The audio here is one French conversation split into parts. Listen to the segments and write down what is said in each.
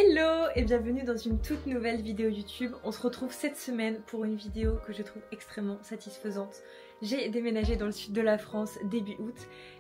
Hello et bienvenue dans une toute nouvelle vidéo YouTube. On se retrouve cette semaine pour une vidéo que je trouve extrêmement satisfaisante. J'ai déménagé dans le sud de la France début août.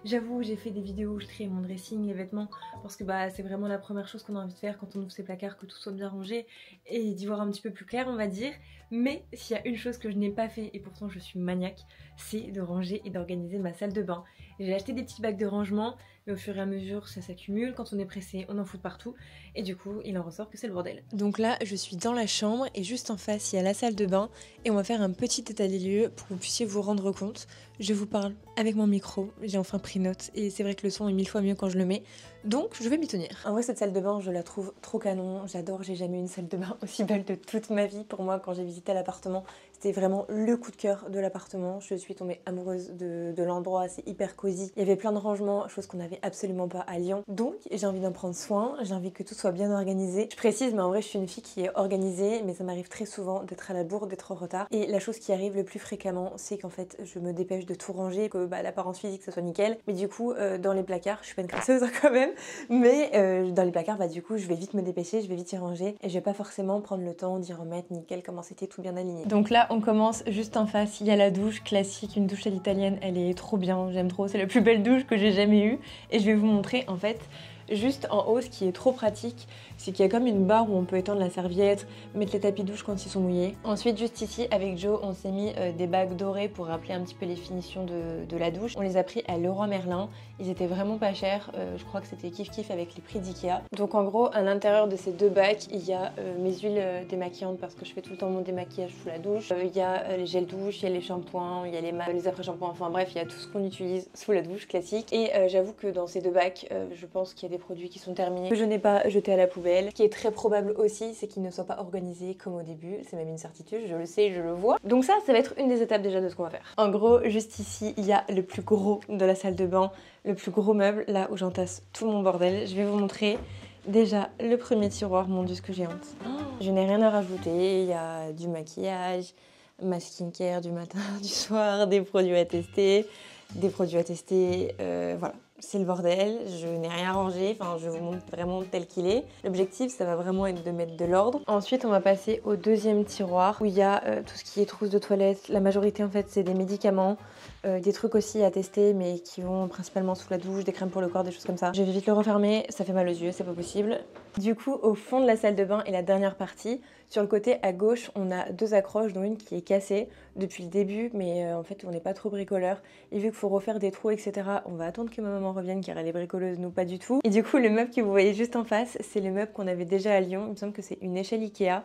J'avoue, j'ai fait des vidéos où je triais mon dressing, les vêtements, parce que c'est vraiment la première chose qu'on a envie de faire quand on ouvre ses placards, que tout soit bien rangé et d'y voir un petit peu plus clair, on va dire. Mais s'il y a une chose que je n'ai pas fait, et pourtant je suis maniaque, c'est de ranger et d'organiser ma salle de bain. J'ai acheté des petits bacs de rangement, mais au fur et à mesure ça s'accumule, quand on est pressé on en fout partout et du coup il en ressort que c'est le bordel. Donc là je suis dans la chambre et juste en face il y a la salle de bain et on va faire un petit état des lieux pour que vous puissiez vous rendre compte. Je vous parle avec mon micro, j'ai enfin pris note et c'est vrai que le son est 1000 fois mieux quand je le mets, donc je vais m'y tenir. En vrai cette salle de bain je la trouve trop canon, j'adore, j'ai jamais eu une salle de bain aussi belle de toute ma vie. Pour moi quand j'ai visité l'appartement c'était vraiment le coup de cœur de l'appartement, je suis tombée amoureuse de l'endroit, c'est hyper cosy, il y avait plein de rangements, chose qu'on avait absolument pas à Lyon, donc j'ai envie d'en prendre soin, j'ai envie que tout soit bien organisé. Je précise mais en vrai je suis une fille qui est organisée, mais ça m'arrive très souvent d'être à la bourre, d'être en retard, et la chose qui arrive le plus fréquemment c'est qu'en fait je me dépêche de tout ranger, que l'apparence physique ça soit nickel, mais du coup dans les placards, je suis pas une crasseuse quand même, mais dans les placards du coup je vais vite me dépêcher, je vais vite y ranger et je vais pas forcément prendre le temps d'y remettre nickel comment c'était tout bien aligné. Donc là on commence juste en face, il y a la douche classique, une douche à l'italienne, elle est trop bien, j'aime trop, c'est la plus belle douche que j'ai jamais eue et je vais vous montrer en fait juste en haut ce qui est trop pratique, c'est qu'il y a comme une barre où on peut étendre la serviette, mettre les tapis douche quand ils sont mouillés. Ensuite juste ici avec Joe on s'est mis des bacs dorés pour rappeler un petit peu les finitions de la douche. On les a pris à Leroy Merlin, ils étaient vraiment pas chers, je crois que c'était kiff kiff avec les prix d'Ikea. Donc en gros à l'intérieur de ces deux bacs il y a mes huiles démaquillantes parce que je fais tout le temps mon démaquillage sous la douche, il y a les gels douche, il y a les shampoings, il y a les après-shampoings, enfin bref il y a tout ce qu'on utilise sous la douche classique. Et j'avoue que dans ces deux bacs je pense qu'il y a des produits qui sont terminés, que je n'ai pas jeté à la poubelle. Ce qui est très probable aussi, c'est qu'ils ne soient pas organisés comme au début, c'est même une certitude, je le sais, je le vois. Donc ça va être une des étapes déjà de ce qu'on va faire. En gros, juste ici, il y a le plus gros de la salle de bain, le plus gros meuble, là où j'entasse tout mon bordel. Je vais vous montrer déjà le premier tiroir, mon dieu ce que j'ai honte. Je n'ai rien à rajouter, il y a du maquillage, ma skincare du matin, du soir, des produits à tester, voilà. C'est le bordel, je n'ai rien rangé, enfin je vous montre vraiment tel qu'il est. L'objectif ça va vraiment être de mettre de l'ordre. Ensuite on va passer au deuxième tiroir où il y a tout ce qui est trousse de toilette. La majorité en fait c'est des médicaments, des trucs aussi à tester mais qui vont principalement sous la douche, des crèmes pour le corps, des choses comme ça. Je vais vite le refermer, ça fait mal aux yeux, c'est pas possible. Du coup au fond de la salle de bain et la dernière partie, sur le côté à gauche on a deux accroches dont une qui est cassée depuis le début mais en fait on n'est pas trop bricoleur et vu qu'il faut refaire des trous etc on va attendre que ma maman revienne car elle est bricoleuse, nous pas du tout. Et du coup le meuble que vous voyez juste en face c'est le meuble qu'on avait déjà à Lyon, il me semble que c'est une échelle Ikea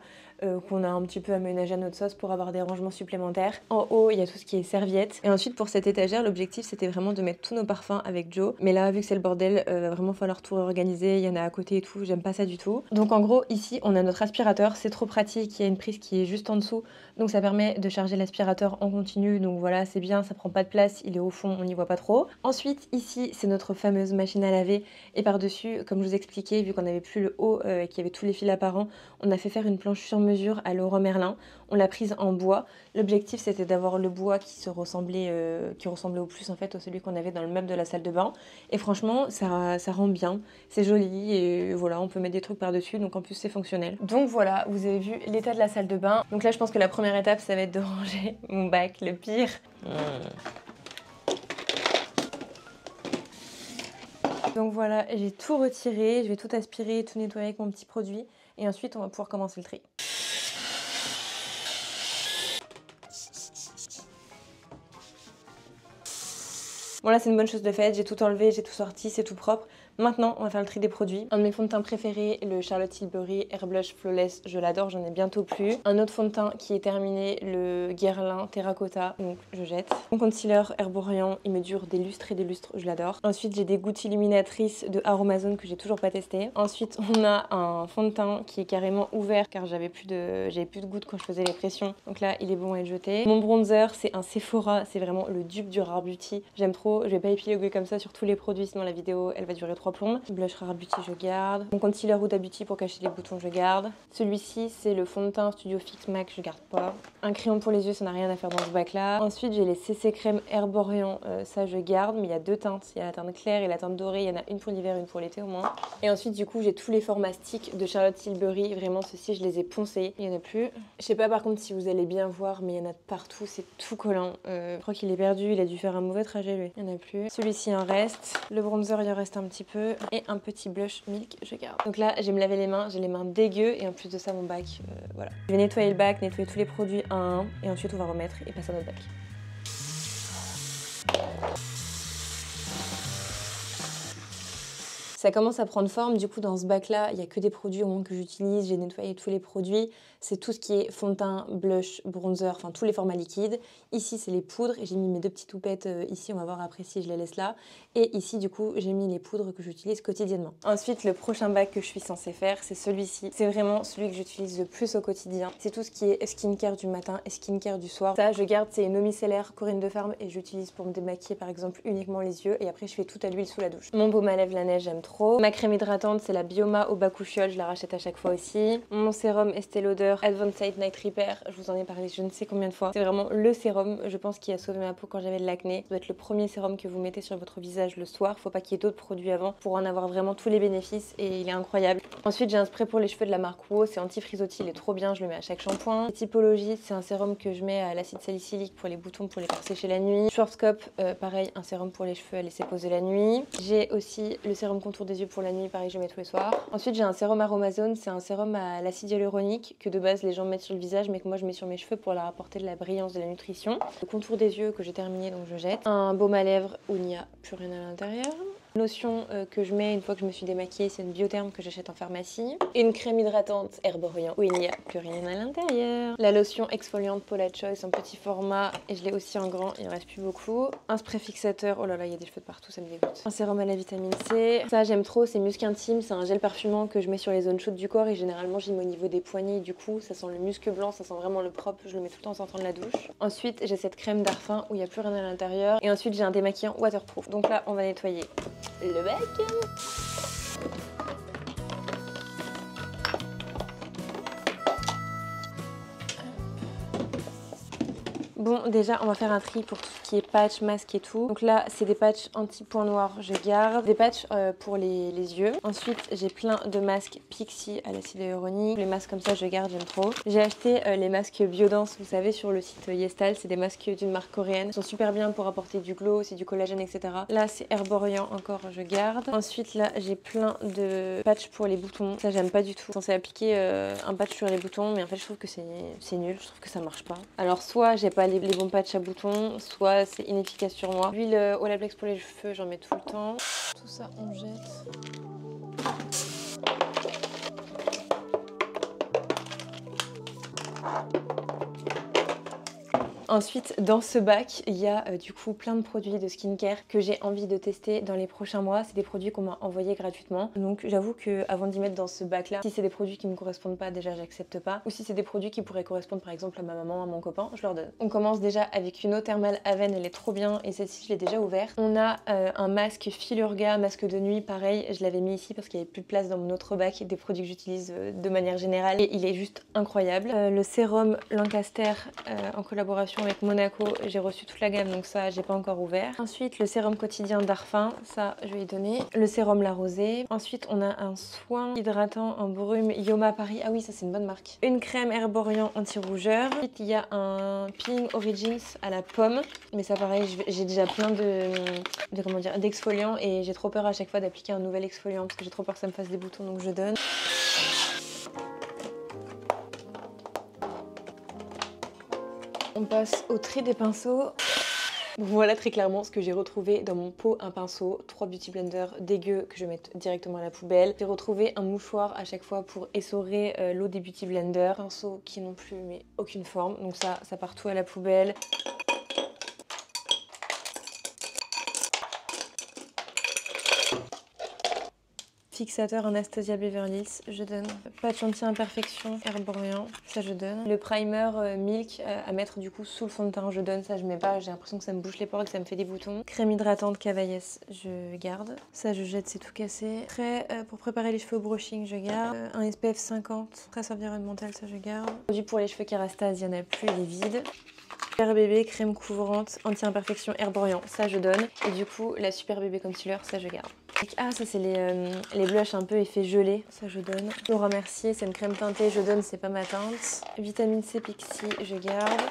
qu'on a un petit peu aménagé à notre sauce pour avoir des rangements supplémentaires. En haut il y a tout ce qui est serviettes et ensuite pour cette étagère l'objectif c'était vraiment de mettre tous nos parfums avec Joe, mais là vu que c'est le bordel va vraiment falloir tout réorganiser, il y en a à côté et tout, j'aime pas ça du tout. Donc en gros ici on a notre aspirateur, c'est trop pratique, il y a une prise qui est juste en dessous donc ça permet de charger l'aspirateur en continu, donc voilà c'est bien, ça prend pas de place, il est au fond, on n'y voit pas trop. Ensuite ici c'est notre fameuse machine à laver et par dessus comme je vous expliquais vu qu'on avait plus le haut et qu'il y avait tous les fils apparents, on a fait faire une planche sur mesure à Leroy Merlin, on l'a prise en bois. L'objectif c'était d'avoir le bois qui ressemblait au plus en fait à celui qu'on avait dans le meuble de la salle de bain et franchement ça rend bien, c'est joli et voilà on peut mettre des trucs par dessus donc en plus c'est fonctionnel. Donc voilà vous avez vu l'état de la salle de bain, donc là je pense que la première étape ça va être de ranger mon bac, le pire. Donc voilà, j'ai tout retiré, je vais tout aspirer, tout nettoyer avec mon petit produit et ensuite on va pouvoir commencer le tri. Bon là c'est une bonne chose de faite, j'ai tout enlevé, j'ai tout sorti, c'est tout propre. Maintenant, on va faire le tri des produits. Un de mes fonds de teint préférés, le Charlotte Tilbury Air Blush Flawless, je l'adore, j'en ai bientôt plus. Un autre fond de teint qui est terminé, le Guerlain Terracotta, donc je jette. Mon concealer Herborian, il me dure des lustres et des lustres, je l'adore. Ensuite, j'ai des gouttes illuminatrices de Aromazone que j'ai toujours pas testé. Ensuite, on a un fond de teint qui est carrément ouvert car j'avais plus de gouttes quand je faisais les pressions. Donc là, il est bon à être jeté. Mon bronzer, c'est un Sephora, c'est vraiment le dupe du Rare Beauty. J'aime trop, je vais pas épiloguer comme ça sur tous les produits, sinon la vidéo, elle va durer trop 3 plombes. Blush Rare Beauty, je garde. Mon concealer Huda Beauty pour cacher les boutons, je garde. Celui-ci, c'est le fond de teint Studio Fix MAC, je garde pas. Un crayon pour les yeux, ça n'a rien à faire dans ce bac là. Ensuite, j'ai les CC Crème Herborian, ça je garde, mais il y a 2 teintes. Il y a la teinte claire et la teinte dorée. Il y en a une pour l'hiver, une pour l'été au moins. Et ensuite, du coup, j'ai tous les formats stick de Charlotte Tilbury. Vraiment, ceux-ci, je les ai poncés. Il y en a plus. Je sais pas par contre si vous allez bien voir, mais il y en a de partout. C'est tout collant. Je crois qu'il est perdu. Il a dû faire un mauvais trajet, lui. Il y en a plus. Celui-ci en reste. Le bronzer, il en reste un petit peu. Et un petit blush Milk, je garde. Donc là, je vais me laver les mains. J'ai les mains dégueu. Et en plus de ça, mon bac, voilà. Je vais nettoyer le bac, nettoyer tous les produits un à un. Et ensuite, on va remettre et passer à notre bac. Ça commence à prendre forme, du coup dans ce bac là, il n'y a que des produits au moins que j'utilise, j'ai nettoyé tous les produits. C'est tout ce qui est fond de teint, blush, bronzer, enfin tous les formats liquides. Ici c'est les poudres, j'ai mis mes 2 petites houpettes ici, on va voir après si je les laisse là. Et ici du coup j'ai mis les poudres que j'utilise quotidiennement. Ensuite le prochain bac que je suis censée faire, c'est celui-ci. C'est vraiment celui que j'utilise le plus au quotidien. C'est tout ce qui est skincare du matin et skincare du soir. Ça je garde, c'est une eau micellaire Corinne de Farm et j'utilise pour me démaquiller par exemple uniquement les yeux. Et après je fais tout à l'huile sous la douche. Mon baume à lèvres la neige, j'aime trop. Ma crème hydratante, c'est la Bioma au Bakuchiol, je la rachète à chaque fois aussi. Mon sérum Estée Lauder Advanced Night Repair, je vous en ai parlé je ne sais combien de fois. C'est vraiment le sérum, je pense, qui a sauvé ma peau quand j'avais de l'acné. Ça doit être le premier sérum que vous mettez sur votre visage le soir. Faut pas qu'il y ait d'autres produits avant pour en avoir vraiment tous les bénéfices et il est incroyable. Ensuite, j'ai un spray pour les cheveux de la marque WOW, c'est anti-frisottis, il est trop bien, je le mets à chaque shampoing. Typologie, c'est un sérum que je mets à l'acide salicylique pour les boutons, pour les faire sécher la nuit. Schwarzkopf, pareil, un sérum pour les cheveux à laisser poser la nuit. J'ai aussi le sérum contour des yeux pour la nuit, pareil, je mets tous les soirs. Ensuite, j'ai un sérum Aromazone, c'est un sérum à l'acide hyaluronique que de base les gens mettent sur le visage mais que moi je mets sur mes cheveux pour leur apporter de la brillance, de la nutrition. Le contour des yeux que j'ai terminé donc je jette. Un baume à lèvres où il n'y a plus rien à l'intérieur. Lotion que je mets une fois que je me suis démaquillée, c'est une Biotherme que j'achète en pharmacie. Une crème hydratante Herborian où il n'y a plus rien à l'intérieur. La lotion exfoliante Paula Choice en petit format et je l'ai aussi en grand, il ne reste plus beaucoup. Un spray fixateur, oh là là il y a des cheveux de partout, ça me dégoûte. Un sérum à la vitamine C, ça j'aime trop, c'est Musc Intime, c'est un gel parfumant que je mets sur les zones chaudes du corps et généralement j'y mets au niveau des poignets du cou, ça sent le musc blanc, ça sent vraiment le propre, je le mets tout le temps en sortant de la douche. Ensuite j'ai cette crème Darphin où il n'y a plus rien à l'intérieur et ensuite j'ai un démaquillant waterproof. Donc là on va nettoyer le bac. Bon, déjà, on va faire un tri pour tout ce qui est patch, masque et tout. Donc là, c'est des patchs anti-points noirs, je garde. Des patchs pour les yeux. Ensuite, j'ai plein de masques Pixi à l'acide hyaluronique. Les masques comme ça, je garde, j'aime trop. J'ai acheté les masques Biodance, vous savez, sur le site Yestal. C'est des masques d'une marque coréenne. Ils sont super bien pour apporter du glow, c'est du collagène, etc. Là, c'est Herborian encore, je garde. Ensuite, là, j'ai plein de patchs pour les boutons. Ça, j'aime pas du tout. Je suis censée appliquer un patch sur les boutons, mais en fait, je trouve que c'est nul. Je trouve que ça marche pas. Alors, soit j'ai pas les bons patchs à boutons, soit c'est inefficace sur moi. L'huile Olaplex pour les cheveux, j'en mets tout le temps. Tout ça, on jette. Ensuite, dans ce bac, il y a du coup plein de produits de skincare que j'ai envie de tester dans les prochains mois. C'est des produits qu'on m'a envoyés gratuitement. Donc j'avoue que avant d'y mettre dans ce bac là, si c'est des produits qui me correspondent pas, déjà j'accepte pas. Ou si c'est des produits qui pourraient correspondre par exemple à ma maman, à mon copain, je leur donne. On commence déjà avec une eau thermale Aven, elle est trop bien et celle-ci je l'ai déjà ouverte. On a un masque Filurga, masque de nuit, pareil, je l'avais mis ici parce qu'il n'y avait plus de place dans mon autre bac, des produits que j'utilise de manière générale et il est juste incroyable. Le sérum Lancaster en collaboration avec Monaco, j'ai reçu toute la gamme donc ça j'ai pas encore ouvert. Ensuite le sérum quotidien Darphin, ça je vais y donner. Le sérum La Rosée. Ensuite on a un soin hydratant en brume Yoma Paris, ah oui ça c'est une bonne marque. Une crème Herborian anti-rougeur. Ensuite il y a un peeling Origins à la pomme, mais ça pareil j'ai déjà plein d'exfoliants et j'ai trop peur à chaque fois d'appliquer un nouvel exfoliant parce que j'ai trop peur que ça me fasse des boutons donc je donne. On passe au tri des pinceaux. Voilà très clairement ce que j'ai retrouvé dans mon pot, un pinceau, 3 beauty blenders dégueux que je vais mettre directement à la poubelle. J'ai retrouvé un mouchoir à chaque fois pour essorer l'eau des beauty blenders. Pinceaux qui n'ont plus mais aucune forme, donc ça part tout à la poubelle. Fixateur Anastasia Beverly Hills, je donne. Patch anti-imperfection Herborian, ça je donne. Le primer Milk à mettre du coup sous le fond de teint, je donne. Ça je mets pas, j'ai l'impression que ça me bouche les pores et que ça me fait des boutons. Crème hydratante Cavaillès, je garde. Ça je jette, c'est tout cassé. Après, pour préparer les cheveux au brushing, je garde. Un SPF 50, stress environnemental, ça je garde. Produit pour les cheveux Kérastase, il n'y en a plus, il est vide. Super bébé, crème couvrante, anti-imperfection Herborian, ça je donne. Et du coup, la super bébé concealer, ça je garde. Ah, ça c'est les blushs un peu effet gelé, ça je donne. Laura Mercier, c'est une crème teintée, je donne, c'est pas ma teinte. Vitamine C Pixie, je garde.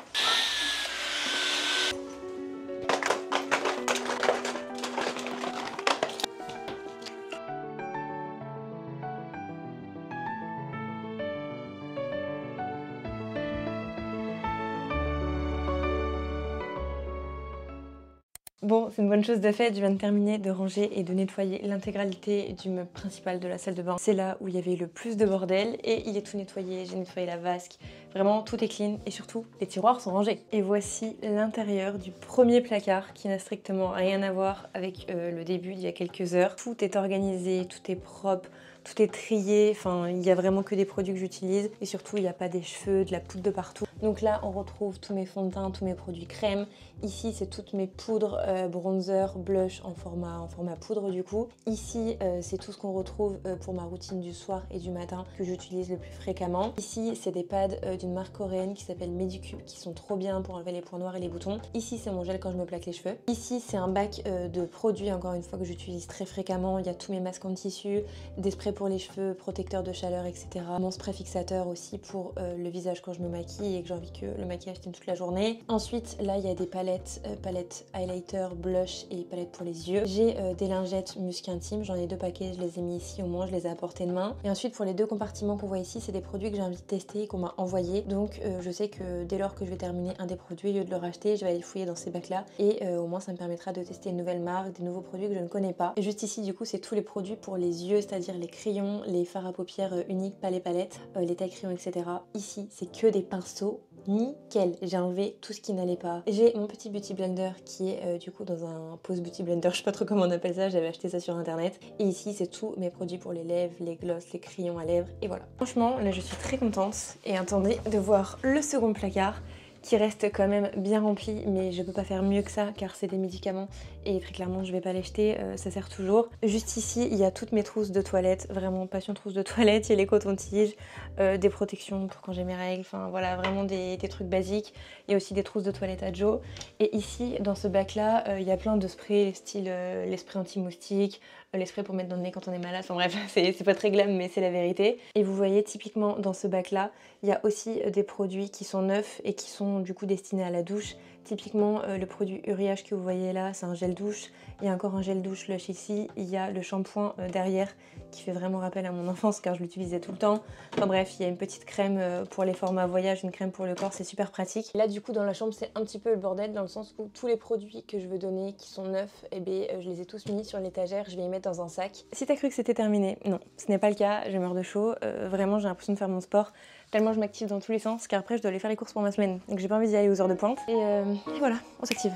Bon, c'est une bonne chose de fait, je viens de terminer de ranger et de nettoyer l'intégralité du meuble principal de la salle de bain. C'est là où il y avait le plus de bordel et il est tout nettoyé, j'ai nettoyé la vasque. Vraiment, tout est clean et surtout, les tiroirs sont rangés. Et voici l'intérieur du premier placard qui n'a strictement rien à voir avec le début d'il y a quelques heures. Tout est organisé, tout est propre. Tout est trié, enfin il n'y a vraiment que des produits que j'utilise et surtout il n'y a pas des cheveux, de la poudre de partout. Donc là on retrouve tous mes fonds de teint, tous mes produits crème. Ici c'est toutes mes poudres, bronzer, blush en format poudre du coup. Ici c'est tout ce qu'on retrouve pour ma routine du soir et du matin que j'utilise le plus fréquemment. Ici c'est des pads d'une marque coréenne qui s'appelle Medicube qui sont trop bien pour enlever les points noirs et les boutons. Ici c'est mon gel quand je me plaque les cheveux. Ici c'est un bac de produits encore une fois que j'utilise très fréquemment. Il y a tous mes masques en tissu, des sprays pour les cheveux, protecteurs de chaleur, etc. Mon spray fixateur aussi pour le visage quand je me maquille et que j'ai envie que le maquillage tienne toute la journée. Ensuite, là, il y a des palettes, palettes highlighter, blush et palettes pour les yeux. J'ai des lingettes musc intime, j'en ai 2 paquets, je les ai mis ici au moins, je les ai à portée de main. Et ensuite, pour les 2 compartiments qu'on voit ici, c'est des produits que j'ai envie de tester et qu'on m'a envoyés. Donc, je sais que dès lors que je vais terminer un des produits, au lieu de le racheter, je vais aller fouiller dans ces bacs-là et au moins, ça me permettra de tester une nouvelle marque, des nouveaux produits que je ne connais pas. Et juste ici, du coup, c'est tous les produits pour les yeux, c'est-à-dire les crayons, les fards à paupières uniques, pas les palettes, les tailles crayons, etc. Ici, c'est que des pinceaux. Nickel, j'ai enlevé tout ce qui n'allait pas. J'ai mon petit beauty blender qui est du coup dans un pose beauty blender, je sais pas trop comment on appelle ça, j'avais acheté ça sur internet. Et ici c'est tous mes produits pour les lèvres, les glosses, les crayons à lèvres et voilà. Franchement là je suis très contente et attendez de voir le second placard qui reste quand même bien rempli, mais je peux pas faire mieux que ça car c'est des médicaments et très clairement je vais pas les jeter, ça sert toujours. Juste ici il y a toutes mes trousses de toilette, vraiment passion trousse de toilette, il y a les cotons-tiges, des protections pour quand j'ai mes règles, enfin voilà vraiment des trucs basiques. Il y a aussi des trousses de toilette à Joe. Et ici dans ce bac là il y a plein de sprays style les sprays anti-moustiques, les sprays pour mettre dans le nez quand on est malade, enfin bref c'est pas très glam mais c'est la vérité. Et vous voyez typiquement dans ce bac là il y a aussi des produits qui sont neufs et qui sont du coup destinés à la douche. Typiquement le produit Uriage que vous voyez là c'est un gel douche, il y a encore un gel douche Lush ici, il y a le shampoing derrière qui fait vraiment rappel à mon enfance car je l'utilisais tout le temps. Enfin bref, il y a une petite crème pour les formats voyage, une crème pour le corps, c'est super pratique. Là du coup dans la chambre c'est un petit peu le bordel dans le sens où tous les produits que je veux donner qui sont neufs, eh bien, je les ai tous mis sur l'étagère, je vais les mettre dans un sac. Si t'as cru que c'était terminé, non, ce n'est pas le cas, je meurs de chaud, vraiment j'ai l'impression de faire mon sport. Tellement je m'active dans tous les sens car après je dois aller faire les courses pour ma semaine. Donc j'ai pas envie d'y aller aux heures de pointe. Et voilà, on s'active.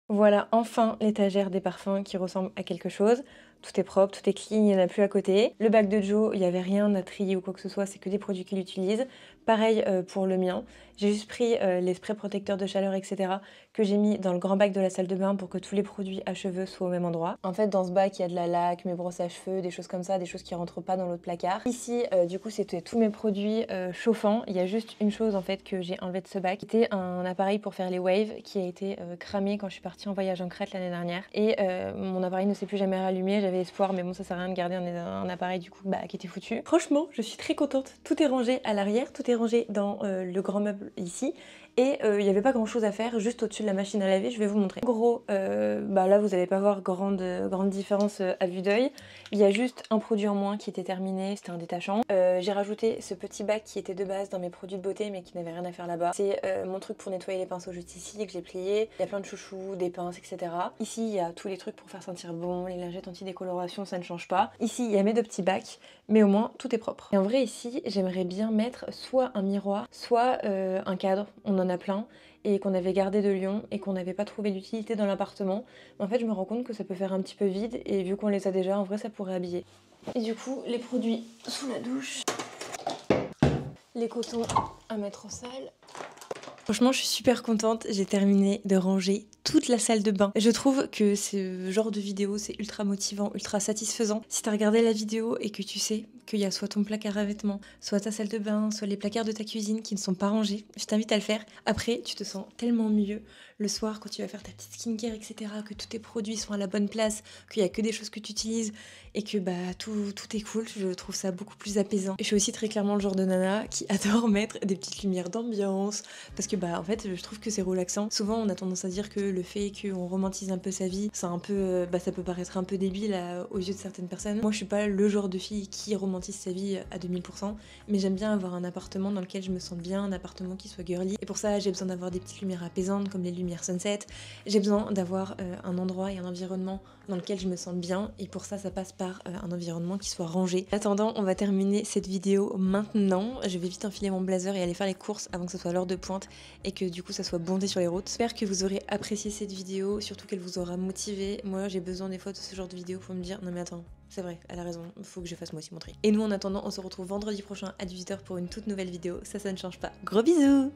Voilà enfin l'étagère des parfums qui ressemble à quelque chose. Tout est propre, tout est clean, il n'y en a plus à côté. Le bac de Joe, il n'y avait rien à trier ou quoi que ce soit, c'est que des produits qu'il utilise. Pareil pour le mien. J'ai juste pris les sprays protecteurs de chaleur, etc. que j'ai mis dans le grand bac de la salle de bain pour que tous les produits à cheveux soient au même endroit. En fait, dans ce bac, il y a de la laque, mes brosses à cheveux, des choses comme ça, des choses qui rentrent pas dans l'autre placard. Ici, du coup, c'était tous mes produits chauffants. Il y a juste une chose en fait que j'ai enlevé de ce bac. C'était un appareil pour faire les waves qui a été cramé quand je suis partie en voyage en Crète l'année dernière. Et mon appareil ne s'est plus jamais rallumé. J'avais espoir, mais bon, ça sert à rien de garder un appareil du coup qui était foutu. Franchement, je suis très contente. Tout est rangé à l'arrière, tout est rangé dans le grand meuble ici. et il n'y avait pas grand chose à faire juste au-dessus de la machine à laver. Je vais vous montrer. En gros, là vous n'allez pas voir grande différence à vue d'œil. Il y a juste un produit en moins qui était terminé, c'était un détachant. J'ai rajouté ce petit bac qui était de base dans mes produits de beauté mais qui n'avait rien à faire là-bas. C'est mon truc pour nettoyer les pinceaux juste ici que j'ai plié. Il y a plein de chouchous, des pinces, etc. Ici il y a tous les trucs pour faire sentir bon, les lingettes anti-décoloration, ça ne change pas. Ici il y a mes deux petits bacs, mais au moins tout est propre. Et en vrai ici j'aimerais bien mettre soit un miroir, soit un cadre, on en a plein, et qu'on avait gardé de Lyon et qu'on n'avait pas trouvé d'utilité dans l'appartement. En fait je me rends compte que ça peut faire un petit peu vide et vu qu'on les a déjà, en vrai ça pourrait habiller. Et du coup les produits sous la douche, les cotons à mettre en salle. Franchement, je suis super contente, j'ai terminé de ranger toute la salle de bain. Je trouve que ce genre de vidéo, c'est ultra motivant, ultra satisfaisant. Si t'as regardé la vidéo et que tu sais qu'il y a soit ton placard à vêtements, soit ta salle de bain, soit les placards de ta cuisine qui ne sont pas rangés, je t'invite à le faire. Après, tu te sens tellement mieux le soir quand tu vas faire ta petite skincare, etc., que tous tes produits sont à la bonne place, qu'il n'y a que des choses que tu utilises et que tout est cool. Je trouve ça beaucoup plus apaisant. Et je suis aussi très clairement le genre de nana qui adore mettre des petites lumières d'ambiance parce que en fait je trouve que c'est relaxant. Souvent on a tendance à dire que le fait qu'on romantise un peu sa vie, c'est un peu, ça peut paraître un peu débile aux yeux de certaines personnes. Moi je suis pas le genre de fille qui romantise sa vie à 2000%, mais j'aime bien avoir un appartement dans lequel je me sens bien, un appartement qui soit girly. Et pour ça j'ai besoin d'avoir des petites lumières apaisantes comme les lumières sunset. J'ai besoin d'avoir un endroit et un environnement dans lequel je me sens bien, et pour ça ça passe par un environnement qui soit rangé. En attendant, on va terminer cette vidéo maintenant. Je vais vite enfiler mon blazer et aller faire les courses avant que ce soit l'heure de pointe et que du coup ça soit bondé sur les routes. J'espère que vous aurez apprécié cette vidéo, surtout qu'elle vous aura motivé. Moi j'ai besoin des fois de ce genre de vidéo pour me dire non mais attends, c'est vrai, elle a raison, il faut que je fasse moi aussi mon tri. Et nous en attendant, on se retrouve vendredi prochain à 18h pour une toute nouvelle vidéo. Ça ne change pas. Gros bisous!